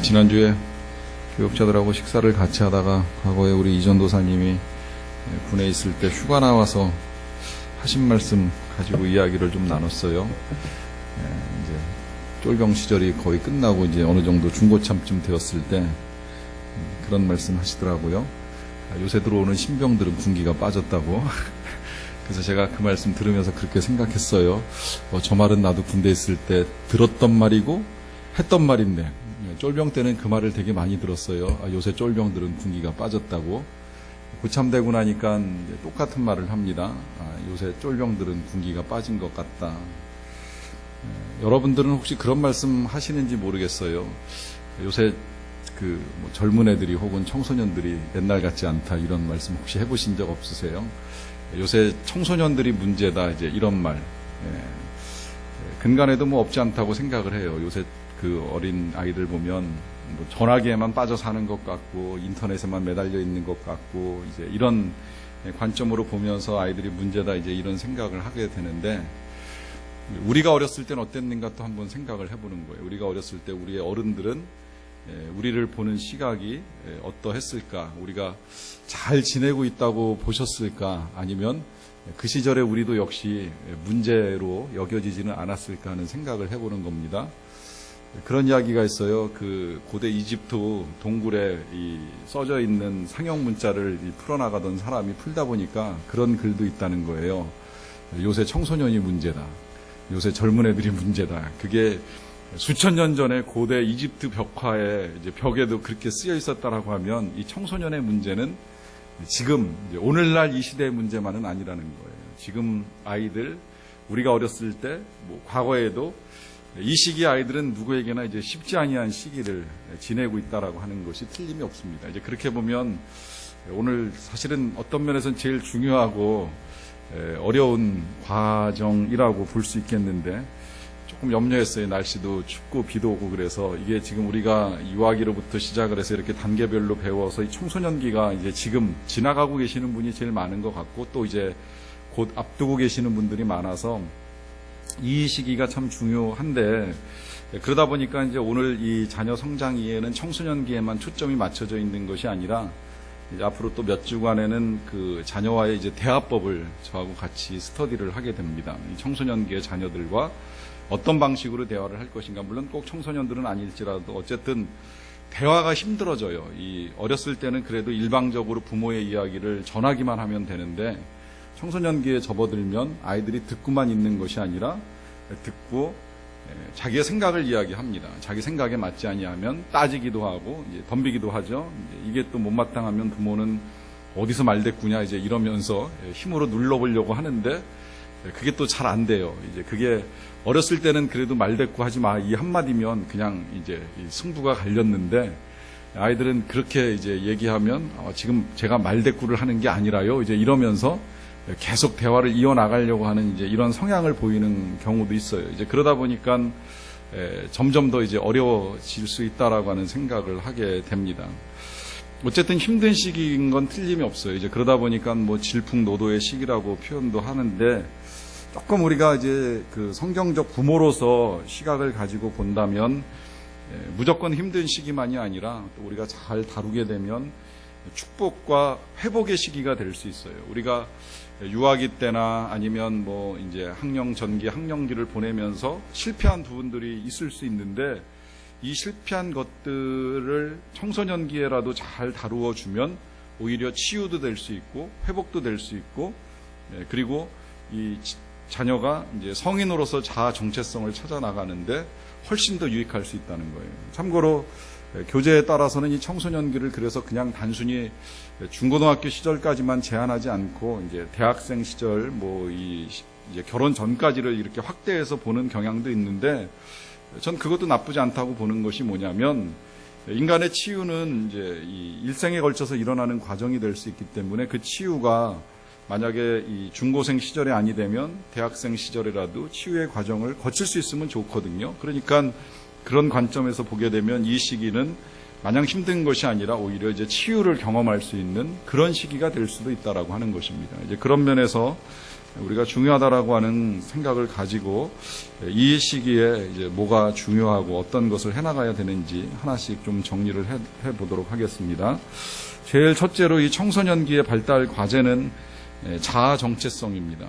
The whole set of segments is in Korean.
지난주에 교역자들하고 식사를 같이 하다가 과거에 우리 이전도사님이 군에 있을 때 휴가 나와서 하신 말씀 가지고 이야기를 좀 나눴어요. 이제 쫄병 시절이 거의 끝나고 이제 어느 정도 중고참쯤 되었을 때 그런 말씀 하시더라고요. 요새 들어오는 신병들은 군기가 빠졌다고. 그래서 제가 그 말씀 들으면서 그렇게 생각했어요. 저 말은 나도 군대 있을 때 들었던 말이고 했던 말인데, 쫄병 때는 그 말을 되게 많이 들었어요. 요새 쫄병들은 군기가 빠졌다고. 고참되고 나니까 똑같은 말을 합니다. 요새 쫄병들은 군기가 빠진 것 같다. 여러분들은 혹시 그런 말씀 하시는지 모르겠어요. 요새 젊은 애들이 혹은 청소년들이 옛날 같지 않다, 이런 말씀 혹시 해보신 적 없으세요? 요새 청소년들이 문제다, 이제 이런 말. 근간에도 뭐 없지 않다고 생각을 해요. 요새 어린 아이들 보면 전화기에만 빠져 사는 것 같고 인터넷에만 매달려 있는 것 같고, 이제 이런 관점으로 보면서 아이들이 문제다, 이제 이런 생각을 하게 되는데, 우리가 어렸을 때는 어땠는가 또 한번 생각을 해보는 거예요. 우리가 어렸을 때 우리의 어른들은 우리를 보는 시각이 어떠했을까? 우리가 잘 지내고 있다고 보셨을까? 아니면 그 시절에 우리도 역시 문제로 여겨지지는 않았을까 하는 생각을 해보는 겁니다. 그런 이야기가 있어요. 고대 이집트 동굴에 써져 있는 상형 문자를 풀어나가던 사람이 풀다 보니까 그런 글도 있다는 거예요. 요새 청소년이 문제다. 요새 젊은 애들이 문제다. 그게 수천 년 전에 고대 이집트 벽화에 벽에도 그렇게 쓰여 있었다라고 하면, 이 청소년의 문제는 지금 오늘날 이 시대의 문제만은 아니라는 거예요. 지금 아이들, 우리가 어렸을 때, 과거에도 이 시기 아이들은 누구에게나 이제 쉽지 아니한 시기를 지내고 있다라고 하는 것이 틀림이 없습니다. 이제 그렇게 보면 오늘 사실은 어떤 면에서는 제일 중요하고 어려운 과정이라고 볼 수 있겠는데, 조금 염려했어요. 날씨도 춥고 비도 오고 그래서 이게 지금 우리가 유아기로부터 시작을 해서 이렇게 단계별로 배워서 이 청소년기가 이제 지금 지나가고 계시는 분이 제일 많은 것 같고, 또 이제 곧 앞두고 계시는 분들이 많아서 이 시기가 참 중요한데, 그러다 보니까 이제 오늘 이 자녀 성장기에는 청소년기에만 초점이 맞춰져 있는 것이 아니라, 이제 앞으로 또 몇 주간에는 자녀와의 이제 대화법을 저하고 같이 스터디를 하게 됩니다. 이 청소년기의 자녀들과 어떤 방식으로 대화를 할 것인가. 물론 꼭 청소년들은 아닐지라도 어쨌든 대화가 힘들어져요. 어렸을 때는 그래도 일방적으로 부모의 이야기를 전하기만 하면 되는데, 청소년기에 접어들면 아이들이 듣고만 있는 것이 아니라 듣고 자기의 생각을 이야기합니다. 자기 생각에 맞지 아니하면 따지기도 하고 이제 덤비기도 하죠. 이게 또 못마땅하면 부모는 어디서 말대꾸냐 이제 이러면서 힘으로 눌러보려고 하는데, 그게 또 잘 안 돼요. 이제 그게 어렸을 때는 그래도 말대꾸 하지 마, 이 한마디면 그냥 이제 승부가 갈렸는데, 아이들은 그렇게 이제 얘기하면 지금 제가 말대꾸를 하는 게 아니라요, 이제 이러면서 계속 대화를 이어나가려고 하는 이제 이런 성향을 보이는 경우도 있어요. 이제 그러다 보니까 점점 더 이제 어려워질 수 있다라고 하는 생각을 하게 됩니다. 어쨌든 힘든 시기인 건 틀림이 없어요. 이제 그러다 보니까 질풍노도의 시기라고 표현도 하는데, 조금 우리가 이제 성경적 부모로서 시각을 가지고 본다면 무조건 힘든 시기만이 아니라 또 우리가 잘 다루게 되면 축복과 회복의 시기가 될 수 있어요. 우리가 유아기 때나 아니면 이제 학령 전기, 학령기를 보내면서 실패한 부분들이 있을 수 있는데, 이 실패한 것들을 청소년기에라도 잘 다루어 주면 오히려 치유도 될 수 있고 회복도 될 수 있고, 그리고 이 자녀가 이제 성인으로서 자아 정체성을 찾아 나가는데 훨씬 더 유익할 수 있다는 거예요. 참고로 교재에 따라서는 이 청소년기를 그래서 그냥 단순히 중고등학교 시절까지만 제한하지 않고 이제 대학생 시절 이제 결혼 전까지를 이렇게 확대해서 보는 경향도 있는데, 전 그것도 나쁘지 않다고 보는 것이 뭐냐면, 인간의 치유는 이제 이 일생에 걸쳐서 일어나는 과정이 될 수 있기 때문에 그 치유가 만약에 이 중고생 시절에 아니 되면 대학생 시절이라도 치유의 과정을 거칠 수 있으면 좋거든요. 그러니까 그런 관점에서 보게 되면 이 시기는 마냥 힘든 것이 아니라 오히려 이제 치유를 경험할 수 있는 그런 시기가 될 수도 있다라고 하는 것입니다. 이제 그런 면에서 우리가 중요하다라고 하는 생각을 가지고 이 시기에 이제 뭐가 중요하고 어떤 것을 해나가야 되는지 하나씩 좀 정리를 해보도록 하겠습니다. 제일 첫째로 이 청소년기의 발달 과제는 자아 정체성입니다.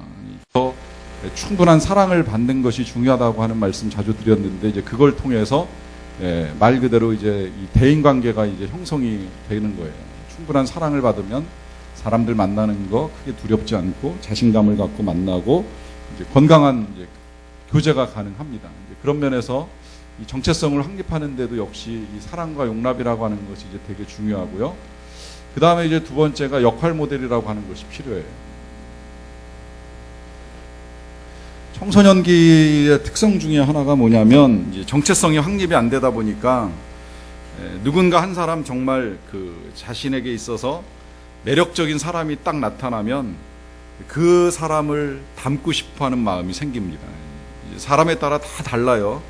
충분한 사랑을 받는 것이 중요하다고 하는 말씀 자주 드렸는데 이제 그걸 통해서 말 그대로 이제 이 대인 관계가 이제 형성이 되는 거예요. 충분한 사랑을 받으면 사람들 만나는 거 크게 두렵지 않고 자신감을 갖고 만나고 이제 건강한 이제 교제가 가능합니다. 이제 그런 면에서 이 정체성을 확립하는 데도 역시 이 사랑과 용납이라고 하는 것이 이제 되게 중요하고요. 그 다음에 이제 두 번째가 역할 모델이라고 하는 것이 필요해요. 청소년기의 특성 중에 하나가 뭐냐면 이제 정체성이 확립이 안 되다 보니까 누군가 한 사람 정말 그 자신에게 있어서 매력적인 사람이 딱 나타나면 그 사람을 닮고 싶어하는 마음이 생깁니다. 사람에 따라 다 달라요.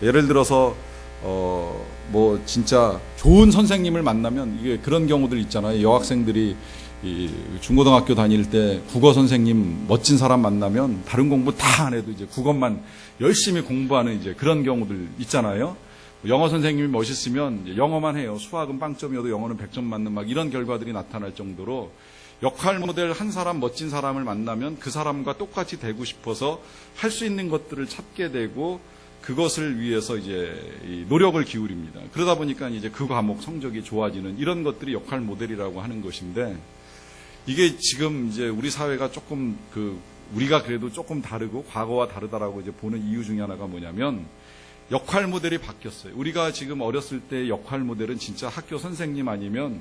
예를 들어서 뭐 진짜 좋은 선생님을 만나면 이게 그런 경우들 있잖아요. 여학생들이 이 중고등학교 다닐 때 국어 선생님 멋진 사람 만나면 다른 공부 다 안 해도 이제 국어만 열심히 공부하는 이제 그런 경우들 있잖아요. 영어 선생님이 멋있으면 이제 영어만 해요. 수학은 빵점이어도 영어는 100점 맞는 막 이런 결과들이 나타날 정도로 역할 모델 한 사람 멋진 사람을 만나면 그 사람과 똑같이 되고 싶어서 할 수 있는 것들을 찾게 되고 그것을 위해서 이제 노력을 기울입니다. 그러다 보니까 이제 그 과목 성적이 좋아지는 이런 것들이 역할 모델이라고 하는 것인데 이게 지금 이제 우리 사회가 조금 우리가 그래도 조금 다르고 과거와 다르다라고 이제 보는 이유 중에 하나가 뭐냐면 역할 모델이 바뀌었어요. 우리가 지금 어렸을 때 역할 모델은 진짜 학교 선생님 아니면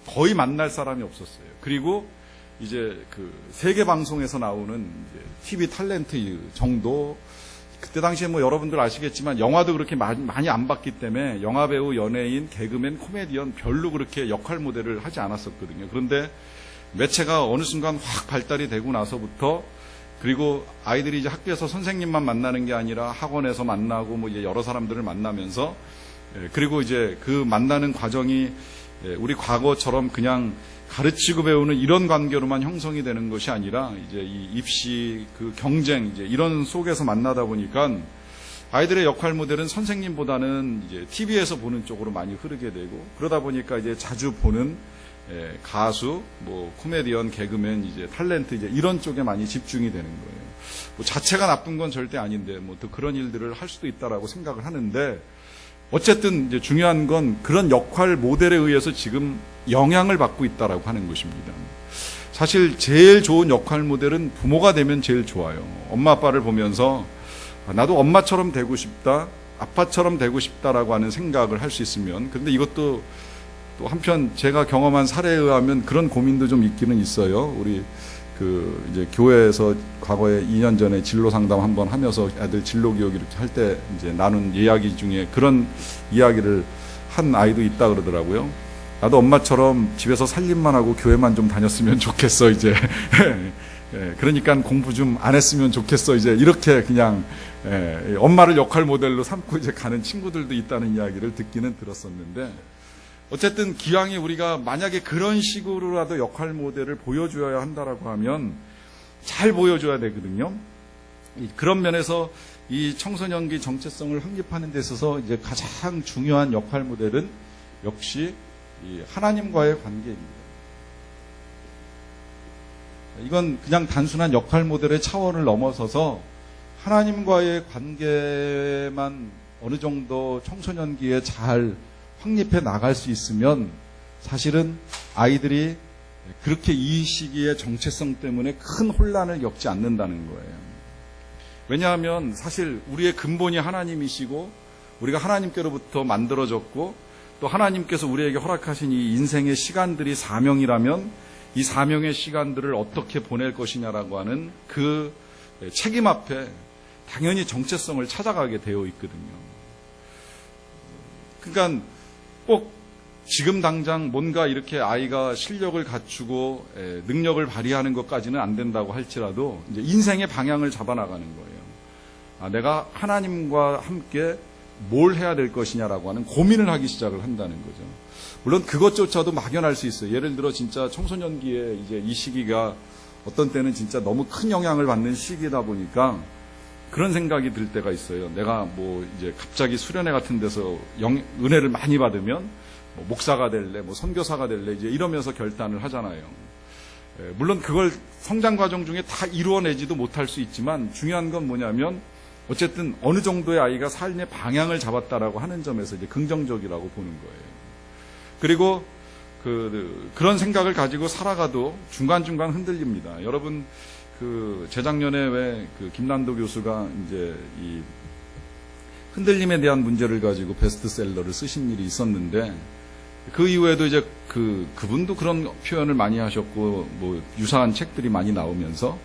거의 만날 사람이 없었어요. 그리고 이제 그 세계 방송에서 나오는 이제 TV 탤런트 정도 그때 당시에 뭐 여러분들 아시겠지만 영화도 그렇게 많이 안 봤기 때문에 영화배우, 연예인, 개그맨, 코미디언 별로 그렇게 역할 모델을 하지 않았었거든요. 그런데 매체가 어느 순간 확 발달이 되고 나서부터 그리고 아이들이 이제 학교에서 선생님만 만나는 게 아니라 학원에서 만나고 뭐 이제 여러 사람들을 만나면서 그리고 이제 그 만나는 과정이 우리 과거처럼 그냥 가르치고 배우는 이런 관계로만 형성이 되는 것이 아니라 이제 이 입시 그 경쟁 이제 이런 속에서 만나다 보니까 아이들의 역할 모델은 선생님보다는 이제 TV에서 보는 쪽으로 많이 흐르게 되고 그러다 보니까 이제 자주 보는 가수, 뭐 코미디언, 개그맨, 이제 탤런트 이제 이런 쪽에 많이 집중이 되는 거예요. 뭐 자체가 나쁜 건 절대 아닌데 뭐 또 그런 일들을 할 수도 있다라고 생각을 하는데 어쨌든 이제 중요한 건 그런 역할 모델에 의해서 지금 영향을 받고 있다라고 하는 것입니다. 사실 제일 좋은 역할 모델은 부모가 되면 제일 좋아요. 엄마 아빠를 보면서 나도 엄마처럼 되고 싶다, 아빠처럼 되고 싶다라고 하는 생각을 할 수 있으면 그런데 이것도 또 한편 제가 경험한 사례에 의하면 그런 고민도 좀 있기는 있어요. 우리 이제 교회에서 과거에 2년 전에 진로 상담 한번 하면서 애들 진로 교육 이렇게 할 때 이제 나눈 이야기 중에 그런 이야기를 한 아이도 있다 그러더라고요. 나도 엄마처럼 집에서 살림만 하고 교회만 좀 다녔으면 좋겠어 이제. 그러니까 공부 좀 안 했으면 좋겠어 이제 이렇게 그냥 엄마를 역할 모델로 삼고 이제 가는 친구들도 있다는 이야기를 듣기는 들었었는데. 어쨌든 기왕에 우리가 만약에 그런 식으로라도 역할 모델을 보여줘야 한다라고 하면 잘 보여줘야 되거든요. 그런 면에서 이 청소년기 정체성을 확립하는 데 있어서 이제 가장 중요한 역할 모델은 역시 이 하나님과의 관계입니다. 이건 그냥 단순한 역할 모델의 차원을 넘어서서 하나님과의 관계만 어느 정도 청소년기에 잘 확립해 나갈 수 있으면 사실은 아이들이 그렇게 이 시기의 정체성 때문에 큰 혼란을 겪지 않는다는 거예요. 왜냐하면 사실 우리의 근본이 하나님이시고 우리가 하나님께로부터 만들어졌고 또 하나님께서 우리에게 허락하신 이 인생의 시간들이 사명이라면 이 사명의 시간들을 어떻게 보낼 것이냐라고 하는 그 책임 앞에 당연히 정체성을 찾아가게 되어 있거든요. 그러니까 꼭 지금 당장 뭔가 이렇게 아이가 실력을 갖추고 능력을 발휘하는 것까지는 안 된다고 할지라도 이제 인생의 방향을 잡아나가는 거예요. 내가 하나님과 함께 뭘 해야 될 것이냐라고 하는 고민을 하기 시작을 한다는 거죠. 물론 그것조차도 막연할 수 있어요. 예를 들어 진짜 청소년기에 이제 이 시기가 어떤 때는 진짜 너무 큰 영향을 받는 시기다 보니까 그런 생각이 들 때가 있어요. 내가 뭐 이제 갑자기 수련회 같은 데서 은혜를 많이 받으면 뭐 목사가 될래, 뭐 선교사가 될래, 이제 이러면서 결단을 하잖아요. 물론 그걸 성장 과정 중에 다 이루어내지도 못할 수 있지만 중요한 건 뭐냐면 어쨌든 어느 정도의 아이가 삶의 방향을 잡았다라고 하는 점에서 이제 긍정적이라고 보는 거예요. 그리고 그런 생각을 가지고 살아가도 중간중간 흔들립니다. 여러분, 재작년에 왜 김난도 교수가 이제 이 흔들림에 대한 문제를 가지고 베스트셀러를 쓰신 일이 있었는데, 그 이후에도 이제 그분도 그런 표현을 많이 하셨고, 뭐, 유사한 책들이 많이 나오면서,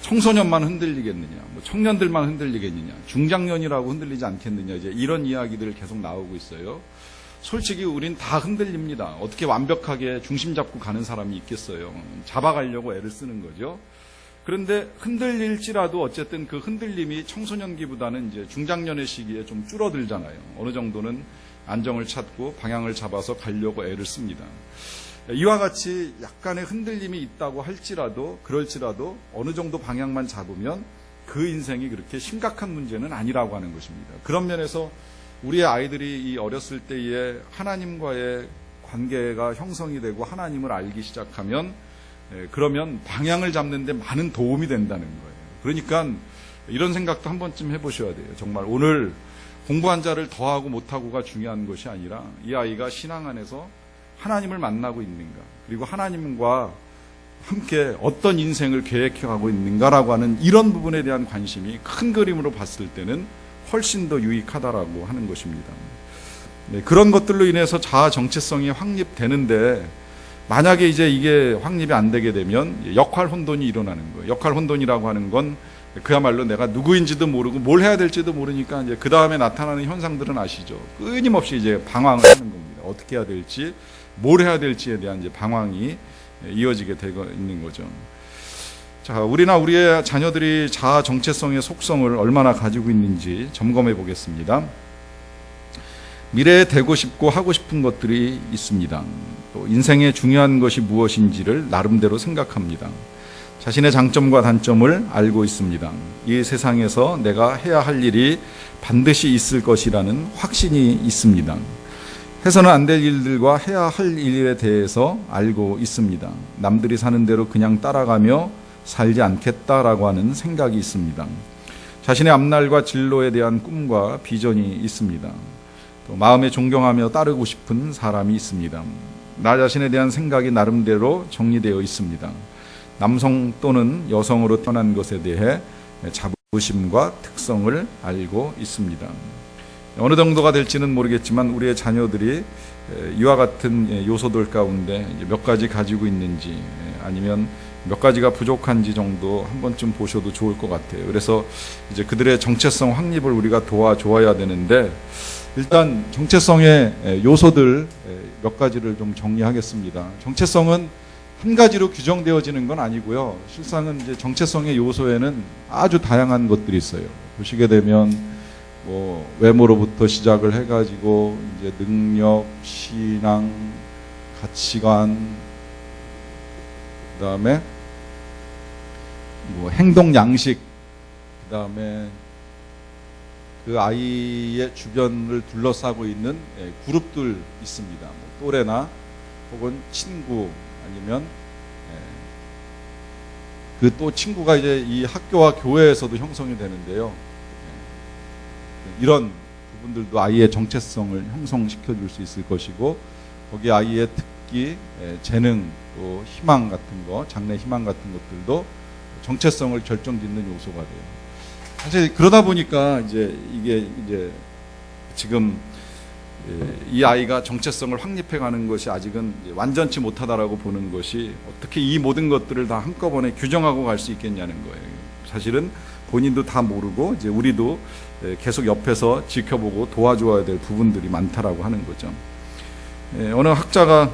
청소년만 흔들리겠느냐, 뭐 청년들만 흔들리겠느냐, 중장년이라고 흔들리지 않겠느냐, 이제 이런 이야기들 계속 나오고 있어요. 솔직히 우린 다 흔들립니다. 어떻게 완벽하게 중심 잡고 가는 사람이 있겠어요. 잡아가려고 애를 쓰는 거죠. 그런데 흔들릴지라도 어쨌든 그 흔들림이 청소년기보다는 이제 중장년의 시기에 좀 줄어들잖아요. 어느 정도는 안정을 찾고 방향을 잡아서 가려고 애를 씁니다. 이와 같이 약간의 흔들림이 있다고 할지라도 그럴지라도 어느 정도 방향만 잡으면 그 인생이 그렇게 심각한 문제는 아니라고 하는 것입니다. 그런 면에서 우리의 아이들이 이 어렸을 때에 하나님과의 관계가 형성이 되고 하나님을 알기 시작하면 그러면 방향을 잡는 데 많은 도움이 된다는 거예요. 그러니까 이런 생각도 한 번쯤 해보셔야 돼요. 정말 오늘 공부한 자를 더하고 못하고가 중요한 것이 아니라 이 아이가 신앙 안에서 하나님을 만나고 있는가, 그리고 하나님과 함께 어떤 인생을 계획해가고 있는가라고 하는 이런 부분에 대한 관심이 큰 그림으로 봤을 때는 훨씬 더 유익하다라고 하는 것입니다. 네, 그런 것들로 인해서 자아 정체성이 확립되는데 만약에 이제 이게 확립이 안 되게 되면 역할 혼돈이 일어나는 거예요. 역할 혼돈이라고 하는 건 그야말로 내가 누구인지도 모르고 뭘 해야 될지도 모르니까 이제 그 다음에 나타나는 현상들은 아시죠. 끊임없이 이제 방황을 하는 겁니다. 어떻게 해야 될지, 뭘 해야 될지에 대한 이제 방황이 이어지게 되고 있는 거죠. 자, 우리나 우리의 자녀들이 자아 정체성의 속성을 얼마나 가지고 있는지 점검해 보겠습니다. 미래에 되고 싶고 하고 싶은 것들이 있습니다. 또 인생의 중요한 것이 무엇인지를 나름대로 생각합니다. 자신의 장점과 단점을 알고 있습니다. 이 세상에서 내가 해야 할 일이 반드시 있을 것이라는 확신이 있습니다. 해서는 안 될 일들과 해야 할 일에 대해서 알고 있습니다. 남들이 사는 대로 그냥 따라가며 살지 않겠다라고 하는 생각이 있습니다. 자신의 앞날과 진로에 대한 꿈과 비전이 있습니다. 또 마음에 존경하며 따르고 싶은 사람이 있습니다. 나 자신에 대한 생각이 나름대로 정리되어 있습니다. 남성 또는 여성으로 태어난 것에 대해 자부심과 특성을 알고 있습니다. 어느 정도가 될지는 모르겠지만 우리의 자녀들이 이와 같은 요소들 가운데 몇 가지 가지고 있는지 아니면 몇 가지가 부족한지 정도 한 번쯤 보셔도 좋을 것 같아요. 그래서 이제 그들의 정체성 확립을 우리가 도와줘야 되는데 일단 정체성의 요소들 몇 가지를 좀 정리하겠습니다. 정체성은 한 가지로 규정되어지는 건 아니고요. 실상은 이제 정체성의 요소에는 아주 다양한 것들이 있어요. 보시게 되면 뭐 외모로부터 시작을 해가지고 이제 능력, 신앙, 가치관, 그다음에 뭐 행동 양식, 그다음에 그 아이의 주변을 둘러싸고 있는 그룹들 있습니다. 뭐 또래나 혹은 친구 아니면 그 또 친구가 이제 이 학교와 교회에서도 형성이 되는데요. 이런 부분들도 아이의 정체성을 형성시켜 줄 수 있을 것이고 거기에 아이의 특기, 재능, 또 희망 같은 거, 장래 희망 같은 것들도 정체성을 결정짓는 요소가 돼요. 사실 그러다 보니까 이게 지금 이 아이가 정체성을 확립해가는 것이 아직은 완전치 못하다라고 보는 것이 어떻게 이 모든 것들을 다 한꺼번에 규정하고 갈 수 있겠냐는 거예요. 사실은 본인도 다 모르고 이제 우리도 계속 옆에서 지켜보고 도와줘야 될 부분들이 많다라고 하는 거죠. 어느 학자가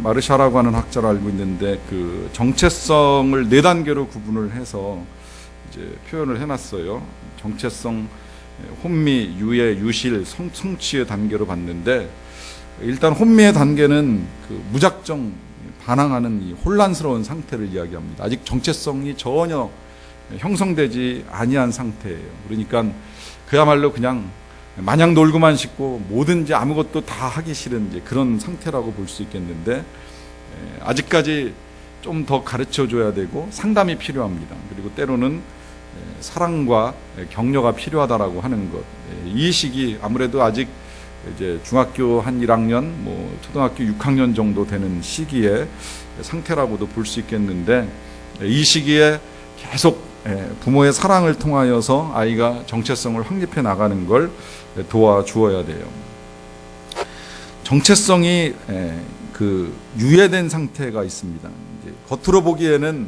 마르샤라고 하는 학자를 알고 있는데 그 정체성을 4단계로 구분을 해서 이제 표현을 해놨어요. 정체성, 혼미, 유예, 유실, 성취의 단계로 봤는데 일단 혼미의 단계는 그 무작정 반항하는 이 혼란스러운 상태를 이야기합니다. 아직 정체성이 전혀 형성되지 아니한 상태예요. 그러니까 그야말로 그냥 마냥 놀고만 싶고 뭐든지 아무것도 다 하기 싫은 이제 그런 상태라고 볼 수 있겠는데, 아직까지 좀 더 가르쳐 줘야 되고 상담이 필요합니다. 그리고 때로는 사랑과 격려가 필요하다라고 하는 것. 이 시기 아무래도 아직 이제 중학교 한 1학년, 뭐 초등학교 6학년 정도 되는 시기의 상태라고도 볼 수 있겠는데, 이 시기에 계속 부모의 사랑을 통하여서 아이가 정체성을 확립해 나가는 걸 도와주어야 돼요. 정체성이 그 유예된 상태가 있습니다. 이제 겉으로 보기에는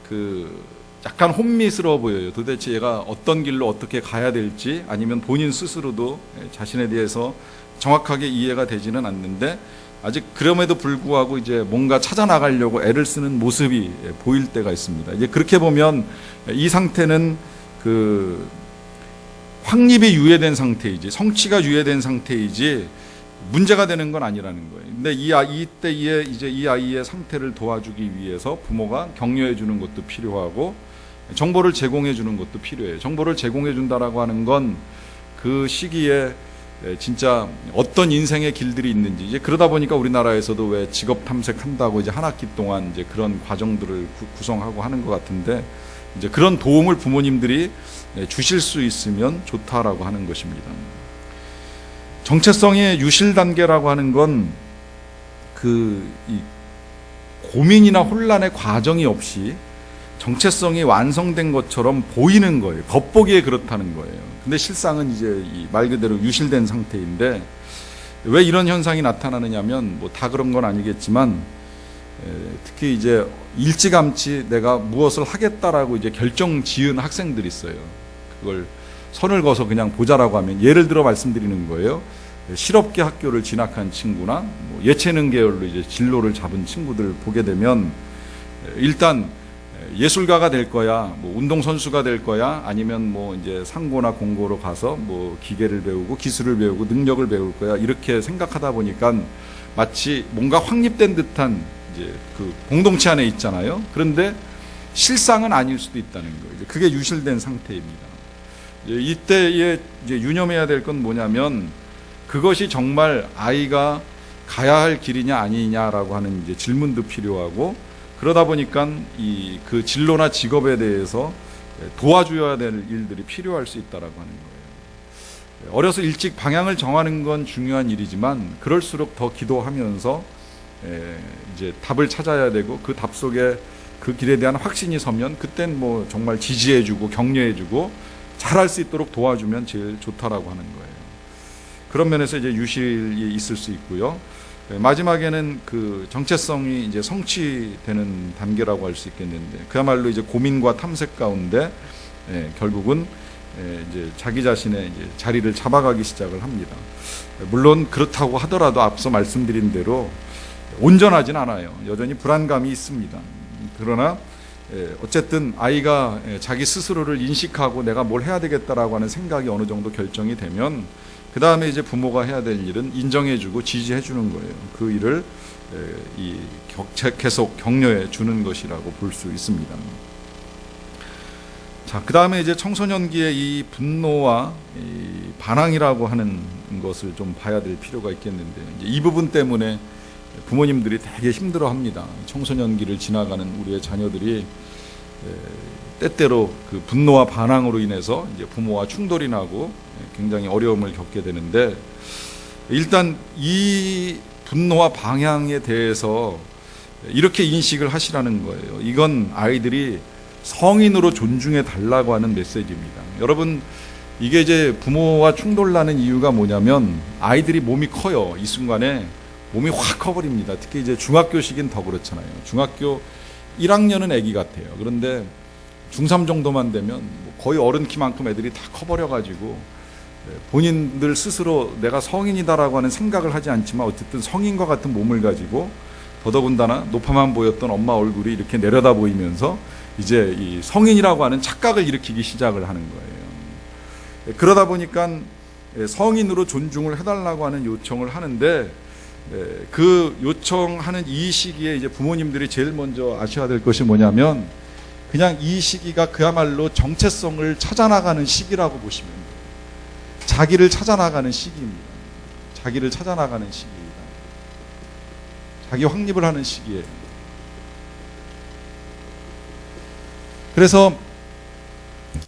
그 약간 혼미스러워 보여요. 도대체 얘가 어떤 길로 어떻게 가야 될지, 아니면 본인 스스로도 자신에 대해서 정확하게 이해가 되지는 않는데, 아직 그럼에도 불구하고 이제 뭔가 찾아 나가려고 애를 쓰는 모습이 보일 때가 있습니다. 이제 그렇게 보면 이 상태는 그 확립이 유예된 상태이지, 성취가 유예된 상태이지 문제가 되는 건 아니라는 거예요. 근데 이때에 이제 이 아이의 상태를 도와주기 위해서 부모가 격려해 주는 것도 필요하고 정보를 제공해 주는 것도 필요해요. 정보를 제공해 준다라고 하는 건 그 시기에 진짜 어떤 인생의 길들이 있는지, 이제 그러다 보니까 우리나라에서도 왜 직업 탐색한다고 이제 한 학기 동안 이제 그런 과정들을 구성하고 하는 것 같은데, 이제 그런 도움을 부모님들이 주실 수 있으면 좋다라고 하는 것입니다. 정체성의 유실 단계라고 하는 건 이 고민이나 혼란의 과정이 없이 정체성이 완성된 것처럼 보이는 거예요. 겉보기에 그렇다는 거예요. 근데 실상은 이제 말 그대로 유실된 상태인데, 왜 이런 현상이 나타나느냐면 뭐 다 그런 건 아니겠지만, 특히 이제 일찌감치 내가 무엇을 하겠다라고 이제 결정 지은 학생들이 있어요. 그걸 선을 그어서 그냥 보자라고 하면, 예를 들어 말씀드리는 거예요. 실업계 학교를 진학한 친구나 뭐 예체능 계열로 이제 진로를 잡은 친구들 보게 되면, 일단 예술가가 될 거야, 뭐 운동선수가 될 거야, 아니면 뭐 이제 상고나 공고로 가서 뭐 기계를 배우고 기술을 배우고 능력을 배울 거야, 이렇게 생각하다 보니까 마치 뭔가 확립된 듯한 이제 그 공동체 안에 있잖아요. 그런데 실상은 아닐 수도 있다는 거예요. 그게 유실된 상태입니다. 이때에 이제 유념해야 될 건 뭐냐면, 그것이 정말 아이가 가야 할 길이냐 아니냐라고 하는 이제 질문도 필요하고, 그러다 보니까 그 진로나 직업에 대해서 도와줘야 될 일들이 필요할 수 있다라고 하는 거예요. 어려서 일찍 방향을 정하는 건 중요한 일이지만, 그럴수록 더 기도하면서 이제 답을 찾아야 되고, 그 답 속에 그 길에 대한 확신이 서면 그땐 뭐 정말 지지해주고 격려해주고 잘할 수 있도록 도와주면 제일 좋다라고 하는 거예요. 그런 면에서 이제 유실이 있을 수 있고요. 마지막에는 그 정체성이 이제 성취되는 단계라고 할 수 있겠는데, 그야말로 이제 고민과 탐색 가운데 결국은 이제 자기 자신의 이제 자리를 잡아가기 시작을 합니다. 물론 그렇다고 하더라도 앞서 말씀드린 대로 온전하진 않아요. 여전히 불안감이 있습니다. 그러나 어쨌든 아이가 자기 스스로를 인식하고 내가 뭘 해야 되겠다라고 하는 생각이 어느 정도 결정이 되면, 그 다음에 이제 부모가 해야 될 일은 인정해주고 지지해주는 거예요. 그 일을 계속 격려해 주는 것이라고 볼 수 있습니다. 자, 그 다음에 이제 청소년기의 이 분노와 이 반항이라고 하는 것을 좀 봐야 될 필요가 있겠는데, 이제 이 부분 때문에 부모님들이 되게 힘들어합니다. 청소년기를 지나가는 우리의 자녀들이 때때로 그 분노와 반항으로 인해서 이제 부모와 충돌이 나고 굉장히 어려움을 겪게 되는데, 일단 이 분노와 반항에 대해서 이렇게 인식을 하시라는 거예요. 이건 아이들이 성인으로 존중해 달라고 하는 메시지입니다. 여러분, 이게 이제 부모와 충돌 나는 이유가 뭐냐면, 아이들이 몸이 커요. 이 순간에 몸이 확 커버립니다. 특히 이제 중학교 시기는 더 그렇잖아요. 중학교 1학년은 아기 같아요. 그런데 중3 정도만 되면 거의 어른 키만큼 애들이 다 커버려가지고 본인들 스스로 내가 성인이다라고 하는 생각을 하지 않지만 어쨌든 성인과 같은 몸을 가지고, 더더군다나 높아만 보였던 엄마 얼굴이 이렇게 내려다 보이면서 이제 이 성인이라고 하는 착각을 일으키기 시작을 하는 거예요. 그러다 보니까 성인으로 존중을 해달라고 하는 요청을 하는데, 그 요청하는 이 시기에 이제 부모님들이 제일 먼저 아셔야 될 것이 뭐냐면 그냥 이 시기가 그야말로 정체성을 찾아나가는 시기라고 보시면 돼요. 자기를 찾아나가는 시기입니다. 자기를 찾아나가는 시기입니다. 자기 확립을 하는 시기예요. 그래서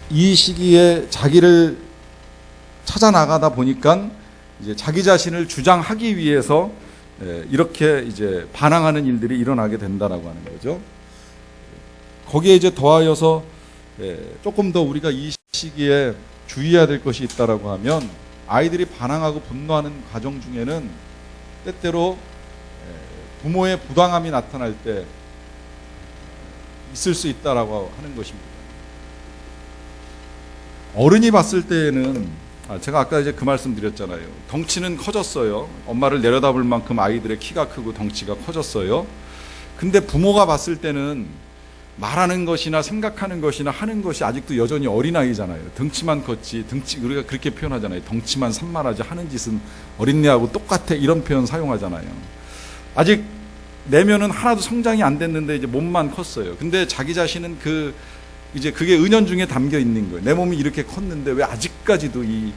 이 시기에 자기를 찾아나가다 보니까 이제 자기 자신을 주장하기 위해서 이렇게 이제 반항하는 일들이 일어나게 된다라고 하는 거죠. 거기에 이제 더하여서 조금 더 우리가 이 시기에 주의해야 될 것이 있다라고 하면 아이들이 반항하고 분노하는 과정 중에는 때때로 부모의 부당함이 나타날 때 있을 수 있다라고 하는 것입니다. 어른이 봤을 때에는 제가 아까 이제 그 말씀 드렸잖아요. 덩치는 커졌어요. 엄마를 내려다볼 만큼 아이들의 키가 크고 덩치가 커졌어요. 근데 부모가 봤을 때는 말하는 것이나 생각하는 것이나 하는 것이 아직도 여전히 어린아이잖아요. 덩치만 컸지, 우리가 그렇게 표현하잖아요. 덩치만 산만하지 하는 짓은 어린애하고 똑같아. 이런 표현 사용하잖아요. 아직 내면은 하나도 성장이 안 됐는데 이제 몸만 컸어요. 근데 자기 자신은 이제 그게 은연중에 담겨 있는 거예요. 내 몸이 이렇게 컸는데 왜 아직까지도 이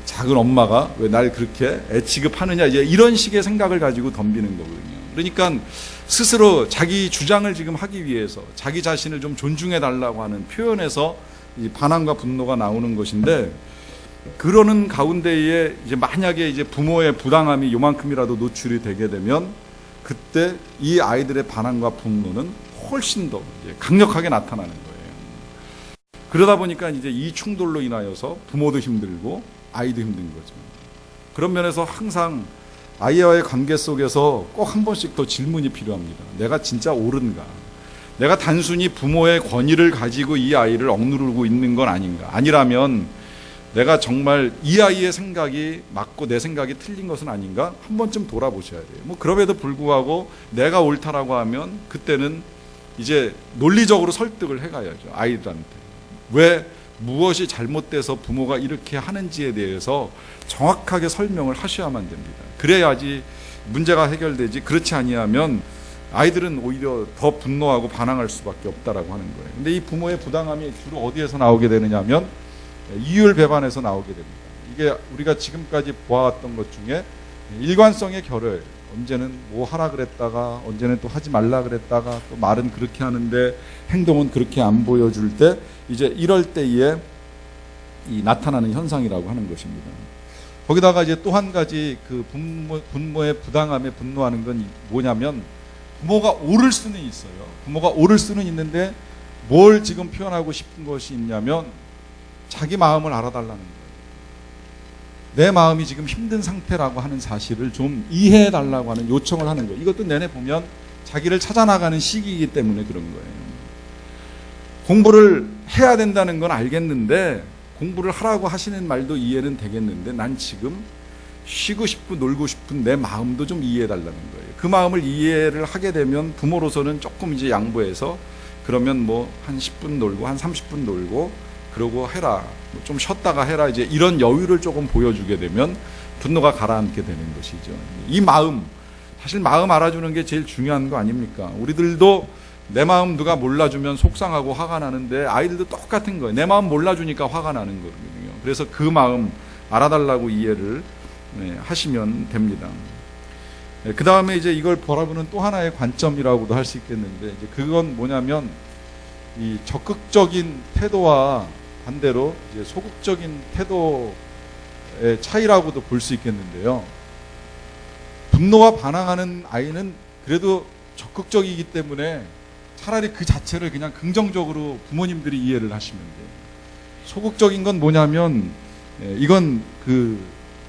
작은 엄마가 왜 날 그렇게 애 취급하느냐, 이제 이런 식의 생각을 가지고 덤비는 거거든요. 그러니까 스스로 자기 주장을 지금 하기 위해서 자기 자신을 좀 존중해 달라고 하는 표현에서 이 반항과 분노가 나오는 것인데, 그러는 가운데에 이제 만약에 이제 부모의 부당함이 요만큼이라도 노출이 되게 되면 그때 이 아이들의 반항과 분노는 훨씬 더 강력하게 나타나는 거예요. 그러다 보니까 이제 이 충돌로 인하여서 부모도 힘들고 아이도 힘든 거죠. 그런 면에서 항상 아이와의 관계 속에서 꼭 한 번씩 더 질문이 필요합니다. 내가 진짜 옳은가? 내가 단순히 부모의 권위를 가지고 이 아이를 억누르고 있는 건 아닌가? 아니라면 내가 정말 이 아이의 생각이 맞고 내 생각이 틀린 것은 아닌가? 한 번쯤 돌아보셔야 돼요. 그럼에도 불구하고 내가 옳다라고 하면 그때는 이제 논리적으로 설득을 해가야죠. 아이들한테. 왜 무엇이 잘못돼서 부모가 이렇게 하는지에 대해서 정확하게 설명을 하셔야만 됩니다. 그래야지 문제가 해결되지, 그렇지 아니하면 아이들은 오히려 더 분노하고 반항할 수밖에 없다라고 하는 거예요. 근데 이 부모의 부당함이 주로 어디에서 나오게 되느냐 하면 이율 배반에서 나오게 됩니다. 이게 우리가 지금까지 보아왔던 것 중에 일관성의 결을, 언제는 뭐 하라 그랬다가 언제는 또 하지 말라 그랬다가 또 말은 그렇게 하는데 행동은 그렇게 안 보여줄 때, 이제 이럴 때에 이 나타나는 현상이라고 하는 것입니다. 거기다가 이제 또 한 가지 그 부모의 부당함에 분노하는 건 뭐냐면, 부모가 옳을 수는 있어요. 부모가 옳을 수는 있는데 뭘 지금 표현하고 싶은 것이 있냐면 자기 마음을 알아달라는 거예요. 내 마음이 지금 힘든 상태라고 하는 사실을 좀 이해해달라고 하는 요청을 하는 거예요. 이것도 내내 보면 자기를 찾아나가는 시기이기 때문에 그런 거예요. 공부를 해야 된다는 건 알겠는데, 공부를 하라고 하시는 말도 이해는 되겠는데, 난 지금 쉬고 싶고 놀고 싶은 내 마음도 좀 이해해달라는 거예요. 그 마음을 이해를 하게 되면 부모로서는 조금 이제 양보해서, 그러면 뭐 한 10분 놀고 한 30분 놀고 그러고 해라, 좀 쉬었다가 해라, 이제 이런 여유를 조금 보여주게 되면 분노가 가라앉게 되는 것이죠. 이 마음, 사실 마음 알아주는 게 제일 중요한 거 아닙니까? 우리들도 내 마음 누가 몰라주면 속상하고 화가 나는데 아이들도 똑같은 거예요. 내 마음 몰라주니까 화가 나는 거거든요. 그래서 그 마음 알아달라고 이해를 하시면 됩니다. 그 다음에 이제 이걸 바라보는 또 하나의 관점이라고도 할 수 있겠는데, 이제 그건 뭐냐면 이 적극적인 태도와 반대로 이제 소극적인 태도의 차이라고도 볼 수 있겠는데요. 분노와 반항하는 아이는 그래도 적극적이기 때문에 차라리 그 자체를 그냥 긍정적으로 부모님들이 이해를 하시면 돼요. 소극적인 건 뭐냐면 이건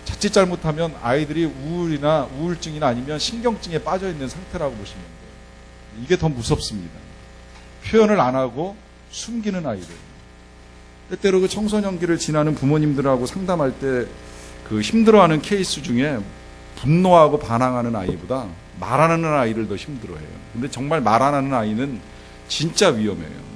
자칫 잘못하면 아이들이 우울이나 우울증이나 아니면 신경증에 빠져 있는 상태라고 보시면 돼요. 이게 더 무섭습니다. 표현을 안 하고 숨기는 아이들. 때때로 그 청소년기를 지나는 부모님들하고 상담할 때 그 힘들어하는 케이스 중에 분노하고 반항하는 아이보다 말하는 아이를 더 힘들어해요. 근데 정말 말 안 하는 아이는 진짜 위험해요.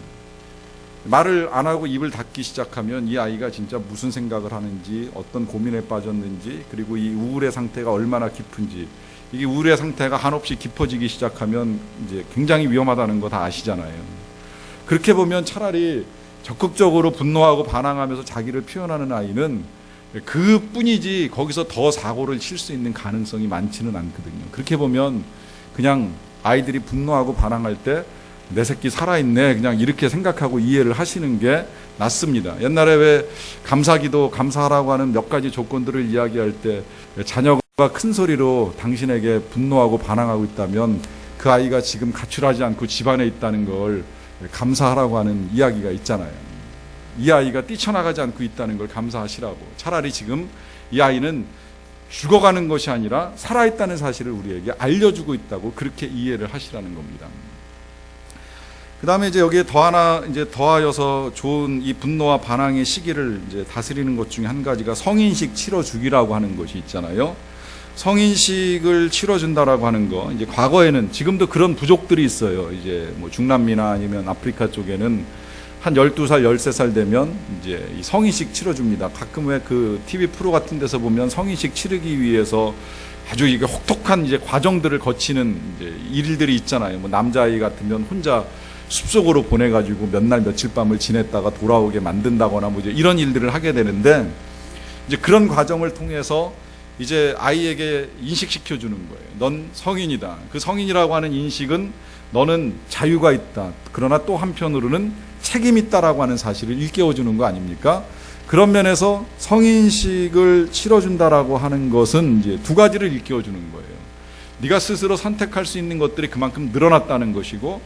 말을 안 하고 입을 닫기 시작하면 이 아이가 진짜 무슨 생각을 하는지, 어떤 고민에 빠졌는지, 그리고 이 우울의 상태가 얼마나 깊은지, 이게 우울의 상태가 한없이 깊어지기 시작하면 이제 굉장히 위험하다는 거 다 아시잖아요. 그렇게 보면 차라리 적극적으로 분노하고 반항하면서 자기를 표현하는 아이는 그뿐이지 거기서 더 사고를 칠 수 있는 가능성이 많지는 않거든요. 그렇게 보면 그냥 아이들이 분노하고 반항할 때 내 새끼 살아있네 그냥 이렇게 생각하고 이해를 하시는 게 낫습니다. 옛날에 왜 감사기도 감사하라고 하는 몇 가지 조건들을 이야기할 때 자녀가 큰 소리로 당신에게 분노하고 반항하고 있다면 그 아이가 지금 가출하지 않고 집안에 있다는 걸 감사하라고 하는 이야기가 있잖아요. 이 아이가 뛰쳐나가지 않고 있다는 걸 감사하시라고. 차라리 지금 이 아이는 죽어가는 것이 아니라 살아있다는 사실을 우리에게 알려주고 있다고 그렇게 이해를 하시라는 겁니다. 그 다음에 이제 여기에 더하여서 좋은 이 분노와 반항의 시기를 이제 다스리는 것 중에 한 가지가 성인식 치러주기라고 하는 것이 있잖아요. 성인식을 치러준다라고 하는 거, 이제 과거에는 지금도 그런 부족들이 있어요. 이제 뭐 중남미나 아니면 아프리카 쪽에는 한 12살, 13살 되면 이제 이 성인식 치러줍니다. 가끔 왜 그 TV 프로 같은 데서 보면 성인식 치르기 위해서 아주 이게 혹독한 이제 과정들을 거치는 이제 일들이 있잖아요. 뭐 남자아이 같으면 혼자 숲속으로 보내가지고 몇 날 며칠 밤을 지냈다가 돌아오게 만든다거나 뭐 이제 이런 일들을 하게 되는데 이제 그런 과정을 통해서 이제 아이에게 인식시켜 주는 거예요. 넌 성인이다. 그 성인이라고 하는 인식은 너는 자유가 있다. 그러나 또 한편으로는 책임이 있다라고 하는 사실을 일깨워 주는 거 아닙니까? 그런 면에서 성인식을 치러준다라고 하는 것은 이제 두 가지를 일깨워 주는 거예요. 네가 스스로 선택할 수 있는 것들이 그만큼 늘어났다는 것이고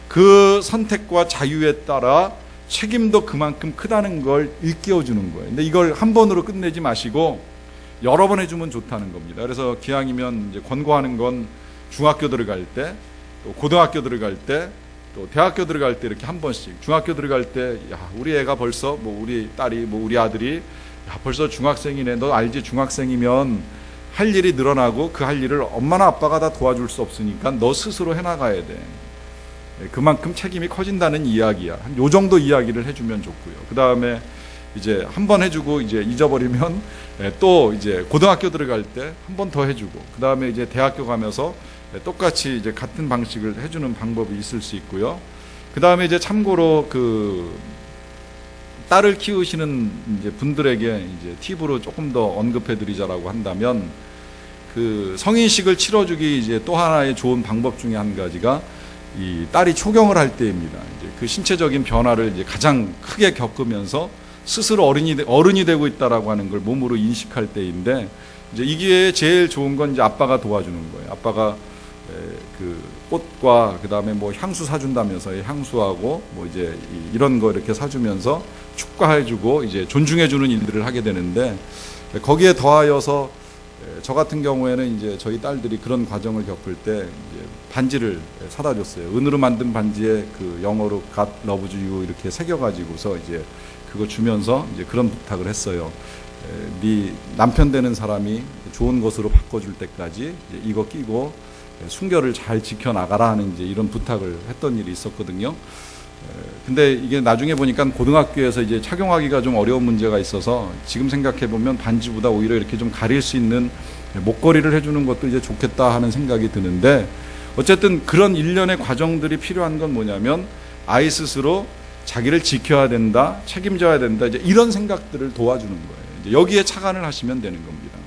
그 선택과 자유에 따라 책임도 그만큼 크다는 걸 일깨워 주는 거예요. 근데 이걸 한 번으로 끝내지 마시고 여러 번 해주면 좋다는 겁니다. 그래서 기왕이면 이제 권고하는 건 중학교 들어갈 때, 또 고등학교 들어갈 때, 또 대학교 들어갈 때 이렇게 한 번씩. 중학교 들어갈 때, 야, 우리 애가 벌써, 뭐 우리 딸이, 뭐 우리 아들이, 야, 벌써 중학생이네. 너 알지? 중학생이면 할 일이 늘어나고 그 할 일을 엄마나 아빠가 다 도와줄 수 없으니까 너 스스로 해나가야 돼. 그만큼 책임이 커진다는 이야기야. 한 요 정도 이야기를 해주면 좋고요. 그 다음에 이제 한 번 해주고 이제 잊어버리면 또 이제 고등학교 들어갈 때 한 번 더 해주고 그 다음에 이제 대학교 가면서 똑같이 이제 같은 방식을 해주는 방법이 있을 수 있고요. 그 다음에 이제 참고로 그 딸을 키우시는 이제 분들에게 이제 팁으로 조금 더 언급해드리자라고 한다면 그 성인식을 치러주기 이제 또 하나의 좋은 방법 중에 한 가지가 이 딸이 초경을 할 때입니다. 이제 그 신체적인 변화를 이제 가장 크게 겪으면서 스스로 어른이 되고 있다라고 하는 걸 몸으로 인식할 때인데 이제 이 기회에 제일 좋은 건 이제 아빠가 도와주는 거예요. 아빠가 그 꽃과 그 다음에 뭐 향수 사준다면서 향수하고 뭐 이제 이런 거 이렇게 사주면서 축하해주고 이제 존중해주는 일들을 하게 되는데 거기에 더하여서 저 같은 경우에는 이제 저희 딸들이 그런 과정을 겪을 때 이제 반지를 사다 줬어요. 은으로 만든 반지에 그 영어로 God loves you 이렇게 새겨가지고서 이제 그거 주면서 이제 그런 부탁을 했어요. 네 남편 되는 사람이 좋은 것으로 바꿔줄 때까지 이제 이거 끼고 순결을 잘 지켜나가라 하는 이제 이런 부탁을 했던 일이 있었거든요. 근데 이게 나중에 보니까 고등학교에서 이제 착용하기가 좀 어려운 문제가 있어서 지금 생각해 보면 반지보다 오히려 이렇게 좀 가릴 수 있는 목걸이를 해주는 것도 이제 좋겠다 하는 생각이 드는데 어쨌든 그런 일련의 과정들이 필요한 건 뭐냐면 아이 스스로 자기를 지켜야 된다, 책임져야 된다 이제 이런 생각들을 도와주는 거예요. 이제 여기에 착안을 하시면 되는 겁니다.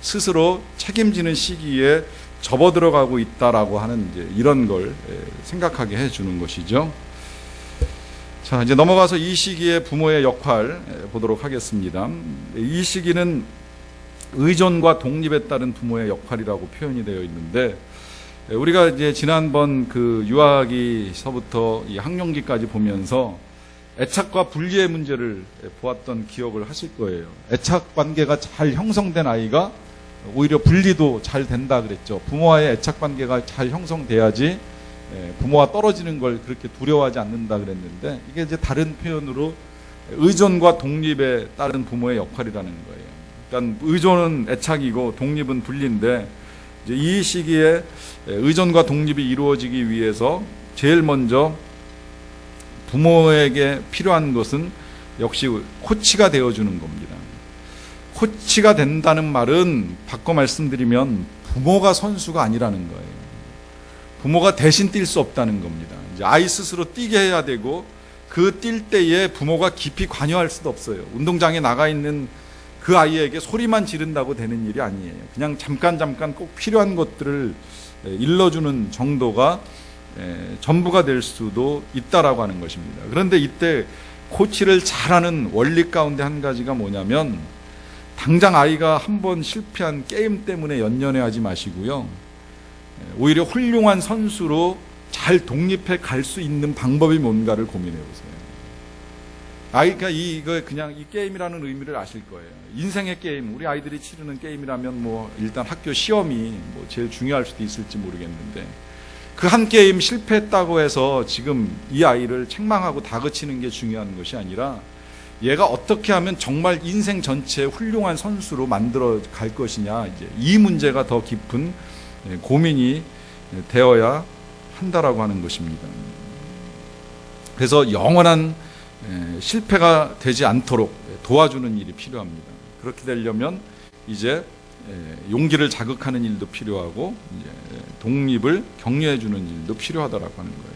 스스로 책임지는 시기에 접어들어가고 있다라고 하는 이제 이런 걸 생각하게 해주는 것이죠. 자, 이제 넘어가서 이 시기의 부모의 역할 보도록 하겠습니다. 이 시기는 의존과 독립에 따른 부모의 역할이라고 표현이 되어 있는데 우리가 이제 지난번 그 유아기서부터 이 학령기까지 보면서 애착과 분리의 문제를 보았던 기억을 하실 거예요. 애착 관계가 잘 형성된 아이가 오히려 분리도 잘 된다 그랬죠. 부모와의 애착 관계가 잘 형성돼야지 부모와 떨어지는 걸 그렇게 두려워하지 않는다 그랬는데 이게 이제 다른 표현으로 의존과 독립에 따른 부모의 역할이라는 거예요. 그러니까 의존은 애착이고 독립은 분리인데 이제 이 시기에 의존과 독립이 이루어지기 위해서 제일 먼저 부모에게 필요한 것은 역시 코치가 되어주는 겁니다. 코치가 된다는 말은 바꿔 말씀드리면 부모가 선수가 아니라는 거예요. 부모가 대신 뛸 수 없다는 겁니다. 이제 아이 스스로 뛰게 해야 되고 그 뛸 때에 부모가 깊이 관여할 수도 없어요. 운동장에 나가 있는 그 아이에게 소리만 지른다고 되는 일이 아니에요. 그냥 잠깐 꼭 필요한 것들을 일러주는 정도가 전부가 될 수도 있다라고 하는 것입니다. 그런데 이때 코치를 잘하는 원리 가운데 한 가지가 뭐냐면 당장 아이가 한번 실패한 게임 때문에 연연해하지 마시고요. 오히려 훌륭한 선수로 잘 독립해 갈 수 있는 방법이 뭔가를 고민해 보세요. 아이가 이거 그냥 이 게임이라는 의미를 아실 거예요. 인생의 게임, 우리 아이들이 치르는 게임이라면 뭐 일단 학교 시험이 뭐 제일 중요할 수도 있을지 모르겠는데 그 한 게임 실패했다고 해서 지금 이 아이를 책망하고 다그치는 게 중요한 것이 아니라 얘가 어떻게 하면 정말 인생 전체의 훌륭한 선수로 만들어 갈 것이냐, 이제 이 문제가 더 깊은 고민이 되어야 한다라고 하는 것입니다. 그래서 영원한 실패가 되지 않도록 도와주는 일이 필요합니다. 그렇게 되려면 이제 용기를 자극하는 일도 필요하고 이제 독립을 격려해 주는 일도 필요하다라고 하는 거예요.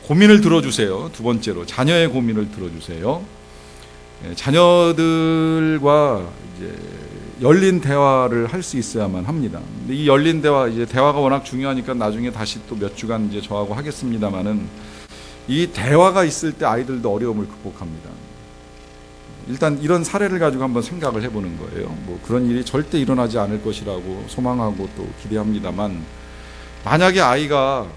고민을 들어주세요. 두 번째로 자녀의 고민을 들어주세요. 자녀들과 이제 열린 대화를 할 수 있어야만 합니다. 근데 이 열린 대화, 이제 대화가 워낙 중요하니까 나중에 다시 또 몇 주간 이제 저하고 하겠습니다만은 이 대화가 있을 때 아이들도 어려움을 극복합니다. 일단 이런 사례를 가지고 한번 생각을 해보는 거예요. 뭐 그런 일이 절대 일어나지 않을 것이라고 소망하고 또 기대합니다만, 만약에 아이가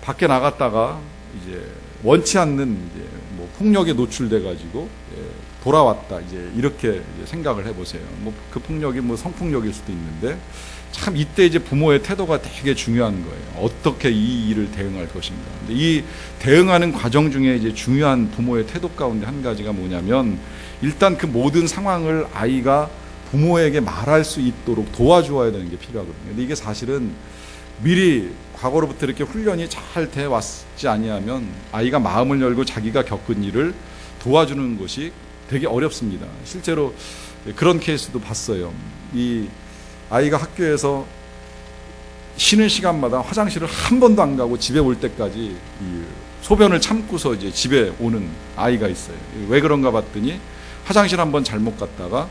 밖에 나갔다가 이제 원치 않는 이제 뭐 폭력에 노출돼 가지고 돌아왔다, 이제 이렇게 이제 생각을 해보세요. 뭐 그 폭력이 뭐 성폭력일 수도 있는데, 참 이때 이제 부모의 태도가 되게 중요한 거예요. 어떻게 이 일을 대응할 것인가. 근데 이 대응하는 과정 중에 이제 중요한 부모의 태도 가운데 한 가지가 뭐냐면, 일단 그 모든 상황을 아이가 부모에게 말할 수 있도록 도와주어야 되는 게 필요하거든요. 근데 이게 사실은 미리 과거로부터 이렇게 훈련이 잘 돼 왔지 아니하면 아이가 마음을 열고 자기가 겪은 일을 도와주는 것이 되게 어렵습니다. 실제로 그런 케이스도 봤어요. 이 아이가 학교에서 쉬는 시간마다 화장실을 한 번도 안 가고 집에 올 때까지 이 소변을 참고서 이제 집에 오는 아이가 있어요. 왜 그런가 봤더니 화장실 한 번 잘못 갔다가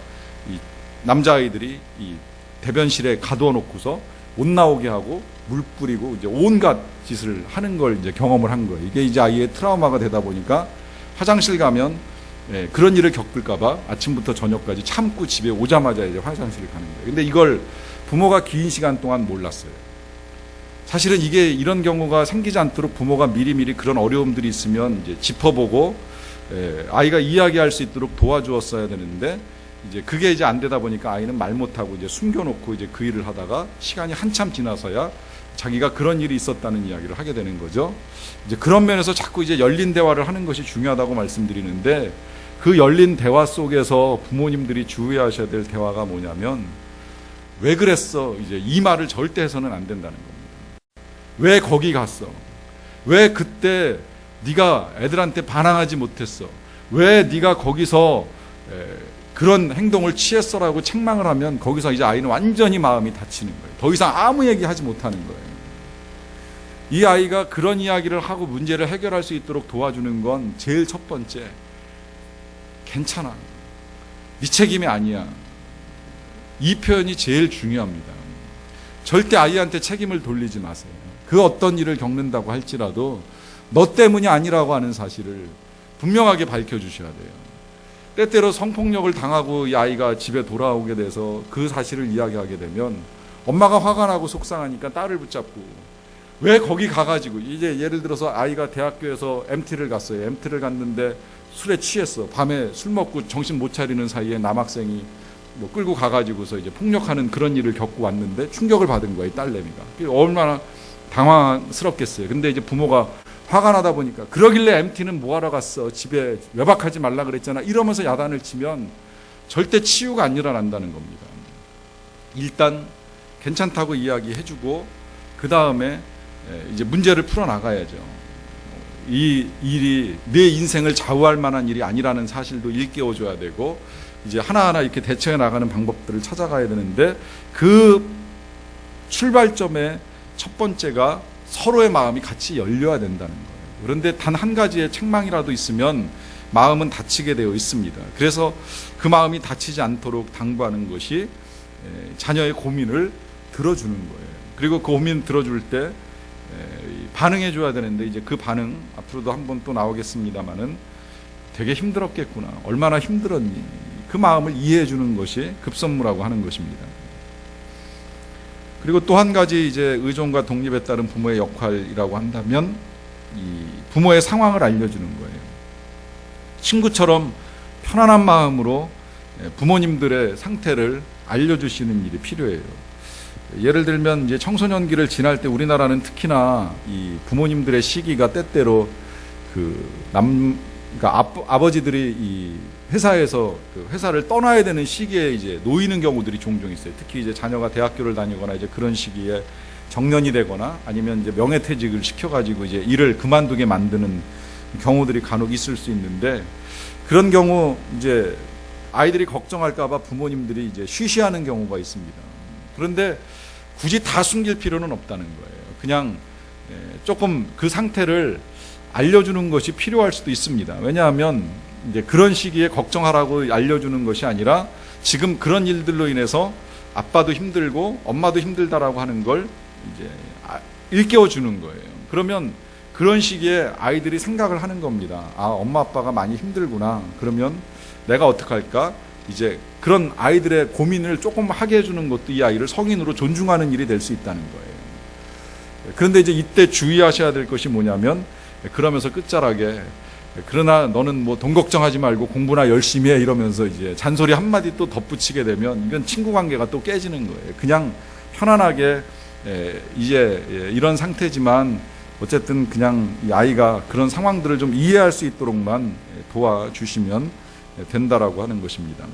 이 남자아이들이 이 대변실에 가두어 놓고서 못 나오게 하고 물 뿌리고 이제 온갖 짓을 하는 걸 이제 경험을 한 거예요. 이게 이제 아이의 트라우마가 되다 보니까 화장실 가면 그런 일을 겪을까봐 아침부터 저녁까지 참고 집에 오자마자 이제 화장실을 가는 거예요. 근데 이걸 부모가 긴 시간 동안 몰랐어요. 사실은 이게 이런 경우가 생기지 않도록 부모가 미리미리 그런 어려움들이 있으면 이제 짚어보고 아이가 이야기할 수 있도록 도와주었어야 되는데, 이제 그게 이제 안 되다 보니까 아이는 말 못하고 이제 숨겨놓고 이제 그 일을 하다가 시간이 한참 지나서야 자기가 그런 일이 있었다는 이야기를 하게 되는 거죠. 이제 그런 면에서 자꾸 이제 열린 대화를 하는 것이 중요하다고 말씀드리는데, 그 열린 대화 속에서 부모님들이 주의하셔야 될 대화가 뭐냐면, 왜 그랬어? 이제 이 말을 절대 해서는 안 된다는 겁니다. 왜 거기 갔어? 왜 그때 네가 애들한테 반항하지 못했어? 왜 네가 거기서 그런 행동을 취했어라고 책망을 하면 거기서 이제 아이는 완전히 마음이 다치는 거예요. 더 이상 아무 얘기하지 못하는 거예요. 이 아이가 그런 이야기를 하고 문제를 해결할 수 있도록 도와주는 건 제일 첫 번째, 괜찮아, 네 책임이 아니야, 이 표현이 제일 중요합니다. 절대 아이한테 책임을 돌리지 마세요. 그 어떤 일을 겪는다고 할지라도 너 때문이 아니라고 하는 사실을 분명하게 밝혀주셔야 돼요. 때때로 성폭력을 당하고 이 아이가 집에 돌아오게 돼서 그 사실을 이야기하게 되면 엄마가 화가 나고 속상하니까 딸을 붙잡고, 왜 거기 가가지고, 이제 예를 들어서 아이가 대학교에서 MT를 갔어요. MT를 갔는데 술에 취했어. 밤에 술 먹고 정신 못 차리는 사이에 남학생이 뭐 끌고 가가지고서 이제 폭력하는 그런 일을 겪고 왔는데 충격을 받은 거예요, 딸내미가. 얼마나 당황스럽겠어요. 근데 이제 부모가 화가 나다 보니까, 그러길래 MT는 뭐하러 갔어? 집에 외박하지 말라 그랬잖아. 이러면서 야단을 치면 절대 치유가 안 일어난다는 겁니다. 일단 괜찮다고 이야기해주고 그 다음에 이제 문제를 풀어나가야죠. 이 일이 내 인생을 좌우할 만한 일이 아니라는 사실도 일깨워줘야 되고, 이제 하나하나 이렇게 대처해 나가는 방법들을 찾아가야 되는데 그 출발점의 첫 번째가 서로의 마음이 같이 열려야 된다는 거예요. 그런데 단 한 가지의 책망이라도 있으면 마음은 다치게 되어 있습니다. 그래서 그 마음이 다치지 않도록 당부하는 것이 자녀의 고민을 들어주는 거예요. 그리고 그 고민 들어줄 때 반응해 줘야 되는데 이제 그 반응 앞으로도 한번 또 나오겠습니다마는 되게 힘들었겠구나. 얼마나 힘들었니? 그 마음을 이해해 주는 것이 급선무라고 하는 것입니다. 그리고 또 한 가지 이제 의존과 독립에 따른 부모의 역할이라고 한다면 이 부모의 상황을 알려주는 거예요. 친구처럼 편안한 마음으로 부모님들의 상태를 알려주시는 일이 필요해요. 예를 들면 이제 청소년기를 지날 때 우리나라는 특히나 이 부모님들의 시기가 때때로 그러니까 아버지들이 이 회사에서 그 회사를 떠나야 되는 시기에 이제 놓이는 경우들이 종종 있어요. 특히 이제 자녀가 대학교를 다니거나 이제 그런 시기에 정년이 되거나 아니면 이제 명예퇴직을 시켜가지고 이제 일을 그만두게 만드는 경우들이 간혹 있을 수 있는데 그런 경우 이제 아이들이 걱정할까봐 부모님들이 이제 쉬쉬하는 경우가 있습니다. 그런데 굳이 다 숨길 필요는 없다는 거예요. 그냥 조금 그 상태를 알려주는 것이 필요할 수도 있습니다. 왜냐하면 이제 그런 시기에 걱정하라고 알려주는 것이 아니라 지금 그런 일들로 인해서 아빠도 힘들고 엄마도 힘들다라고 하는 걸 이제 일깨워 주는 거예요. 그러면 그런 시기에 아이들이 생각을 하는 겁니다. 아, 엄마 아빠가 많이 힘들구나. 그러면 내가 어떡할까? 이제 그런 아이들의 고민을 조금 하게 해주는 것도 이 아이를 성인으로 존중하는 일이 될 수 있다는 거예요. 그런데 이제 이때 주의하셔야 될 것이 뭐냐면 그러면서 끝자락에 그러나 너는 뭐 돈 걱정하지 말고 공부나 열심히 해 이러면서 이제 잔소리 한마디 또 덧붙이게 되면 이건 친구 관계가 또 깨지는 거예요. 그냥 편안하게 이제 이런 상태지만 어쨌든 그냥 이 아이가 그런 상황들을 좀 이해할 수 있도록만 도와주시면 된다라고 하는 것입니다.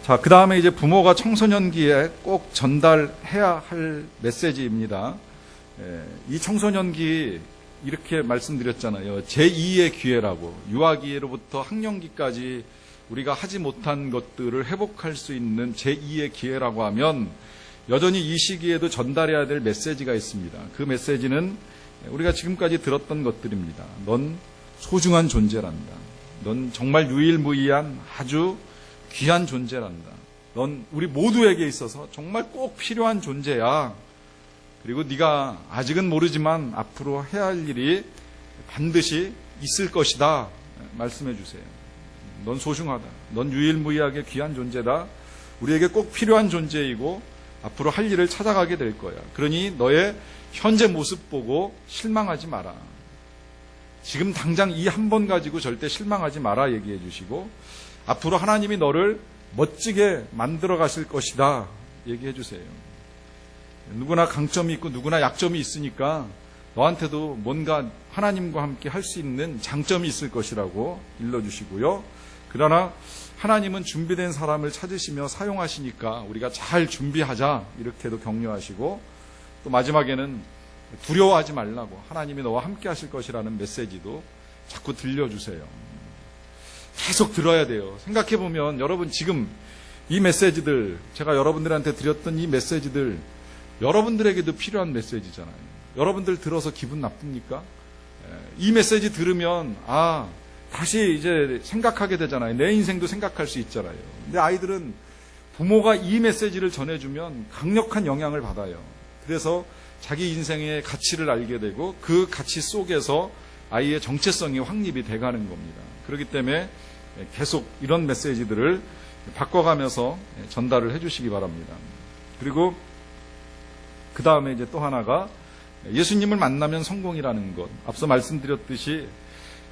자, 그 다음에 이제 부모가 청소년기에 꼭 전달해야 할 메시지입니다. 이 청소년기 이렇게 말씀드렸잖아요. 제2의 기회라고. 유아기로부터 학령기까지 우리가 하지 못한 것들을 회복할 수 있는 제2의 기회라고 하면 여전히 이 시기에도 전달해야 될 메시지가 있습니다. 그 메시지는 우리가 지금까지 들었던 것들입니다. 넌 소중한 존재란다. 넌 정말 유일무이한 아주 귀한 존재란다. 넌 우리 모두에게 있어서 정말 꼭 필요한 존재야. 그리고 네가 아직은 모르지만 앞으로 해야 할 일이 반드시 있을 것이다. 말씀해 주세요. 넌 소중하다. 넌 유일무이하게 귀한 존재다. 우리에게 꼭 필요한 존재이고 앞으로 할 일을 찾아가게 될 거야. 그러니 너의 현재 모습 보고 실망하지 마라. 지금 당장 이 한 번 가지고 절대 실망하지 마라 얘기해 주시고 앞으로 하나님이 너를 멋지게 만들어 가실 것이다 얘기해 주세요. 누구나 강점이 있고 누구나 약점이 있으니까 너한테도 뭔가 하나님과 함께 할 수 있는 장점이 있을 것이라고 일러주시고요. 그러나 하나님은 준비된 사람을 찾으시며 사용하시니까 우리가 잘 준비하자 이렇게도 격려하시고 또 마지막에는 두려워하지 말라고 하나님이 너와 함께 하실 것이라는 메시지도 자꾸 들려주세요. 계속 들어야 돼요. 생각해보면 여러분 지금 이 메시지들 제가 여러분들한테 드렸던 이 메시지들 여러분들에게도 필요한 메시지잖아요. 여러분들 들어서 기분 나쁩니까? 이 메시지 들으면 다시 이제 생각하게 되잖아요. 내 인생도 생각할 수 있잖아요. 근데 아이들은 부모가 이 메시지를 전해주면 강력한 영향을 받아요. 그래서 자기 인생의 가치를 알게 되고 그 가치 속에서 아이의 정체성이 확립이 돼가는 겁니다. 그렇기 때문에 계속 이런 메시지들을 바꿔가면서 전달을 해주시기 바랍니다. 그리고 그 다음에 이제 또 하나가 예수님을 만나면 성공이라는 것. 앞서 말씀드렸듯이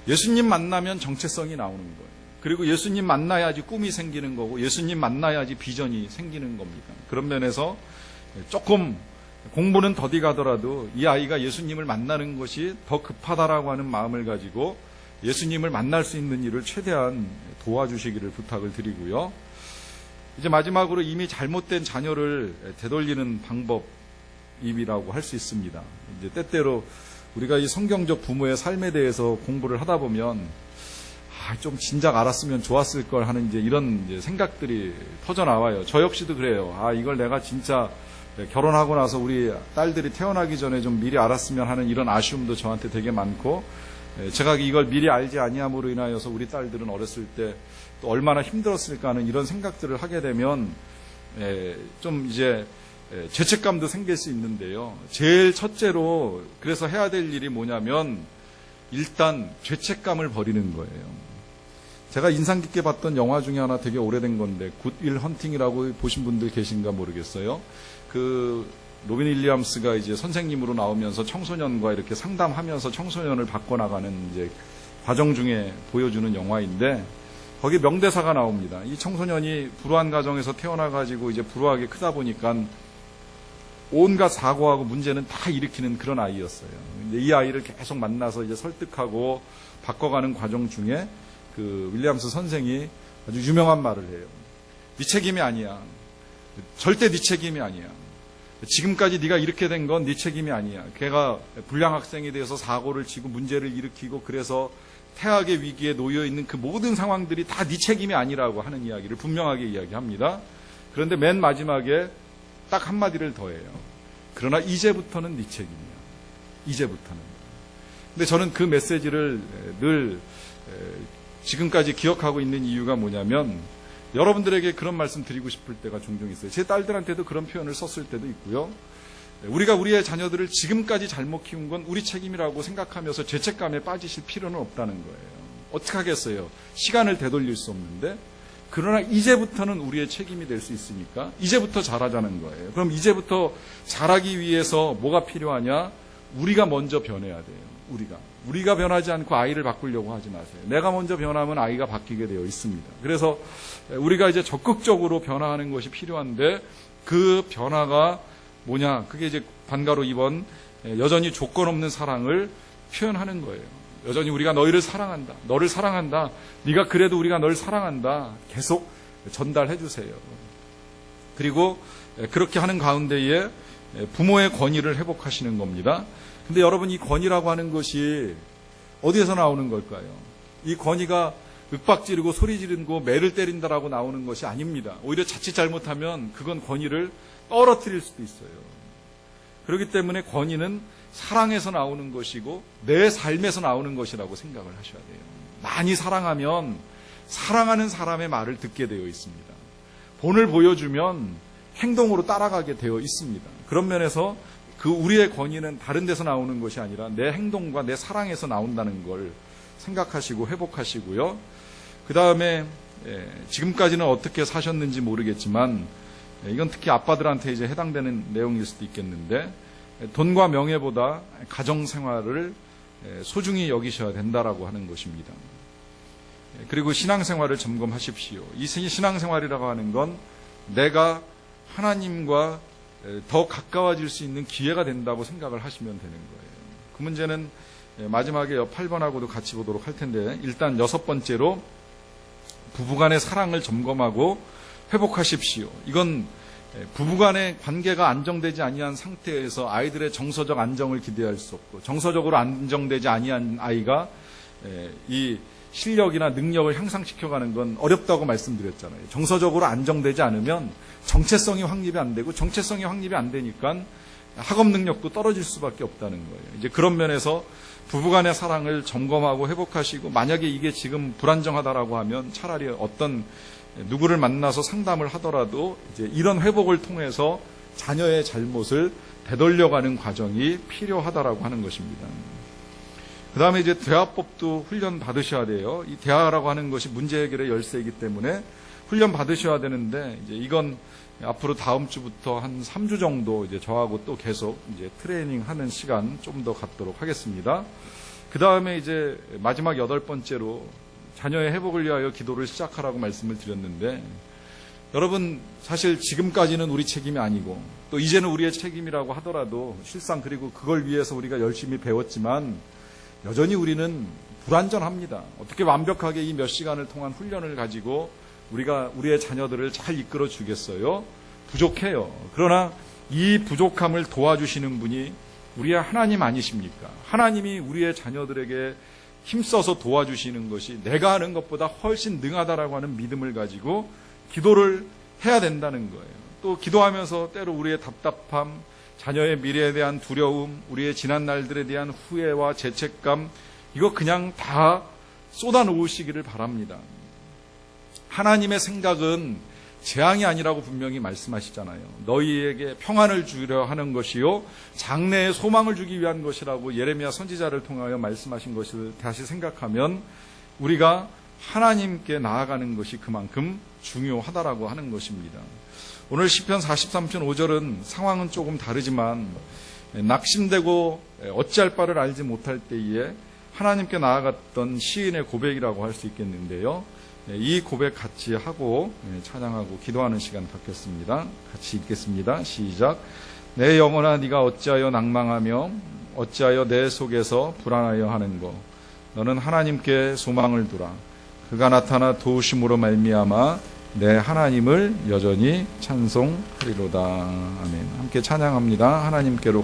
예수님 만나면 정체성이 나오는 거예요. 그리고 예수님 만나야지 꿈이 생기는 거고 예수님 만나야지 비전이 생기는 겁니다. 그런 면에서 조금 공부는 더디 가더라도 이 아이가 예수님을 만나는 것이 더 급하다라고 하는 마음을 가지고 예수님을 만날 수 있는 일을 최대한 도와주시기를 부탁을 드리고요. 이제 마지막으로 이미 잘못된 자녀를 되돌리는 방법이라고 할 수 있습니다. 이제 때때로 우리가 이 성경적 부모의 삶에 대해서 공부를 하다 보면 좀 진작 알았으면 좋았을 걸 하는 이제 이런 이제 생각들이 터져 나와요. 저 역시도 그래요. 이걸 내가 진짜 결혼하고 나서 우리 딸들이 태어나기 전에 좀 미리 알았으면 하는 이런 아쉬움도 저한테 되게 많고, 제가 이걸 미리 알지 아니함으로 인하여서 우리 딸들은 어렸을 때 또 얼마나 힘들었을까 하는 이런 생각들을 하게 되면 좀 이제 죄책감도 생길 수 있는데요. 제일 첫째로 그래서 해야 될 일이 뭐냐면 일단 죄책감을 버리는 거예요. 제가 인상 깊게 봤던 영화 중에 하나 되게 오래된 건데 굿 윌 헌팅이라고 보신 분들 계신가 모르겠어요. 그 로빈 윌리엄스가 이제 선생님으로 나오면서 청소년과 이렇게 상담하면서 청소년을 바꿔나가는 이제 과정 중에 보여주는 영화인데, 거기 명대사가 나옵니다. 이 청소년이 불우한 가정에서 태어나가지고 이제 불우하게 크다 보니까 온갖 사고하고 문제는 다 일으키는 그런 아이였어요. 근데 이 아이를 계속 만나서 이제 설득하고 바꿔가는 과정 중에 그 윌리엄스 선생이 아주 유명한 말을 해요. 네 책임이 아니야. 절대 네 책임이 아니야. 지금까지 네가 이렇게 된 건 네 책임이 아니야. 걔가 불량 학생이 돼서 사고를 치고 문제를 일으키고 그래서 태학의 위기에 놓여 있는 그 모든 상황들이 다 네 책임이 아니라고 하는 이야기를 분명하게 이야기합니다. 그런데 맨 마지막에 딱 한마디를 더해요. 그러나 이제부터는 네 책임이야. 이제부터는. 근데 저는 그 메시지를 늘 지금까지 기억하고 있는 이유가 뭐냐면, 여러분들에게 그런 말씀 드리고 싶을 때가 종종 있어요. 제 딸들한테도 그런 표현을 썼을 때도 있고요. 우리가 우리의 자녀들을 지금까지 잘못 키운 건 우리 책임이라고 생각하면서 죄책감에 빠지실 필요는 없다는 거예요. 어떻게 하겠어요? 시간을 되돌릴 수 없는데. 그러나 이제부터는 우리의 책임이 될 수 있으니까 이제부터 잘하자는 거예요. 그럼 이제부터 잘하기 위해서 뭐가 필요하냐? 우리가 먼저 변해야 돼요. 우리가 변하지 않고 아이를 바꾸려고 하지 마세요. 내가 먼저 변하면 아이가 바뀌게 되어 있습니다. 그래서 우리가 이제 적극적으로 변화하는 것이 필요한데, 그 변화가 뭐냐? 그게 이제 관가로 2번 여전히 조건 없는 사랑을 표현하는 거예요. 여전히 우리가 너희를 사랑한다. 너를 사랑한다. 네가 그래도 우리가 널 사랑한다. 계속 전달해 주세요. 그리고 그렇게 하는 가운데에 부모의 권위를 회복하시는 겁니다. 근데 여러분, 이 권위라고 하는 것이 어디에서 나오는 걸까요? 이 권위가 윽박지르고 소리 지르고 매를 때린다라고 나오는 것이 아닙니다. 오히려 자칫 잘못하면 그건 권위를 떨어뜨릴 수도 있어요. 그렇기 때문에 권위는 사랑에서 나오는 것이고 내 삶에서 나오는 것이라고 생각을 하셔야 돼요. 많이 사랑하면 사랑하는 사람의 말을 듣게 되어 있습니다. 본을 보여주면 행동으로 따라가게 되어 있습니다. 그런 면에서 그 우리의 권위는 다른 데서 나오는 것이 아니라 내 행동과 내 사랑에서 나온다는 걸 생각하시고 회복하시고요. 그 다음에 지금까지는 어떻게 사셨는지 모르겠지만, 이건 특히 아빠들한테 이제 해당되는 내용일 수도 있겠는데, 돈과 명예보다 가정생활을 소중히 여기셔야 된다라고 하는 것입니다. 그리고 신앙생활을 점검하십시오. 이 신앙생활이라고 하는 건 내가 하나님과 더 가까워질 수 있는 기회가 된다고 생각을 하시면 되는 거예요. 그 문제는 마지막에 8번하고도 같이 보도록 할 텐데, 일단 6번째로 부부간의 사랑을 점검하고 회복하십시오. 이건 부부간의 관계가 안정되지 아니한 상태에서 아이들의 정서적 안정을 기대할 수 없고, 정서적으로 안정되지 아니한 아이가 이 실력이나 능력을 향상시켜가는 건 어렵다고 말씀드렸잖아요. 정서적으로 안정되지 않으면 정체성이 확립이 안 되고, 정체성이 확립이 안 되니까 학업 능력도 떨어질 수밖에 없다는 거예요. 이제 그런 면에서 부부간의 사랑을 점검하고 회복하시고, 만약에 이게 지금 불안정하다라고 하면 차라리 어떤 누구를 만나서 상담을 하더라도 이제 이런 회복을 통해서 자녀의 잘못을 되돌려가는 과정이 필요하다라고 하는 것입니다. 그 다음에 이제 대화법도 훈련 받으셔야 돼요. 이 대화라고 하는 것이 문제 해결의 열쇠이기 때문에 훈련 받으셔야 되는데, 이제 이건 앞으로 다음 주부터 한 3주 정도 이제 저하고 또 계속 이제 트레이닝 하는 시간 좀 더 갖도록 하겠습니다. 그 다음에 이제 마지막 8번째로 자녀의 회복을 위하여 기도를 시작하라고 말씀을 드렸는데, 여러분 사실 지금까지는 우리 책임이 아니고 또 이제는 우리의 책임이라고 하더라도 실상 그리고 그걸 위해서 우리가 열심히 배웠지만 여전히 우리는 불완전합니다. 어떻게 완벽하게 이 몇 시간을 통한 훈련을 가지고 우리가 우리의 자녀들을 잘 이끌어 주겠어요? 부족해요. 그러나 이 부족함을 도와주시는 분이 우리의 하나님 아니십니까? 하나님이 우리의 자녀들에게 힘써서 도와주시는 것이 내가 하는 것보다 훨씬 능하다라고 하는 믿음을 가지고 기도를 해야 된다는 거예요. 또 기도하면서 때로 우리의 답답함, 자녀의 미래에 대한 두려움, 우리의 지난 날들에 대한 후회와 죄책감, 이거 그냥 다 쏟아놓으시기를 바랍니다. 하나님의 생각은 재앙이 아니라고 분명히 말씀하시잖아요. 너희에게 평안을 주려 하는 것이요 장래에 소망을 주기 위한 것이라고 예레미야 선지자를 통하여 말씀하신 것을 다시 생각하면 우리가 하나님께 나아가는 것이 그만큼 중요하다라고 하는 것입니다. 오늘 시편 43편 5절은 상황은 조금 다르지만 낙심되고 어찌할 바를 알지 못할 때에 하나님께 나아갔던 시인의 고백이라고 할 수 있겠는데요. 이 고백 같이 하고 찬양하고 기도하는 시간 갖겠습니다. 같이 읽겠습니다. 시작. 내 영혼아 네가 어찌하여 낭망하며 어찌하여 내 속에서 불안하여 하는고 너는 하나님께 소망을 두라. 그가 나타나 도우심으로 말미암아 내 하나님을 여전히 찬송하리로다. 아멘. 함께 찬양합니다. 하나님께로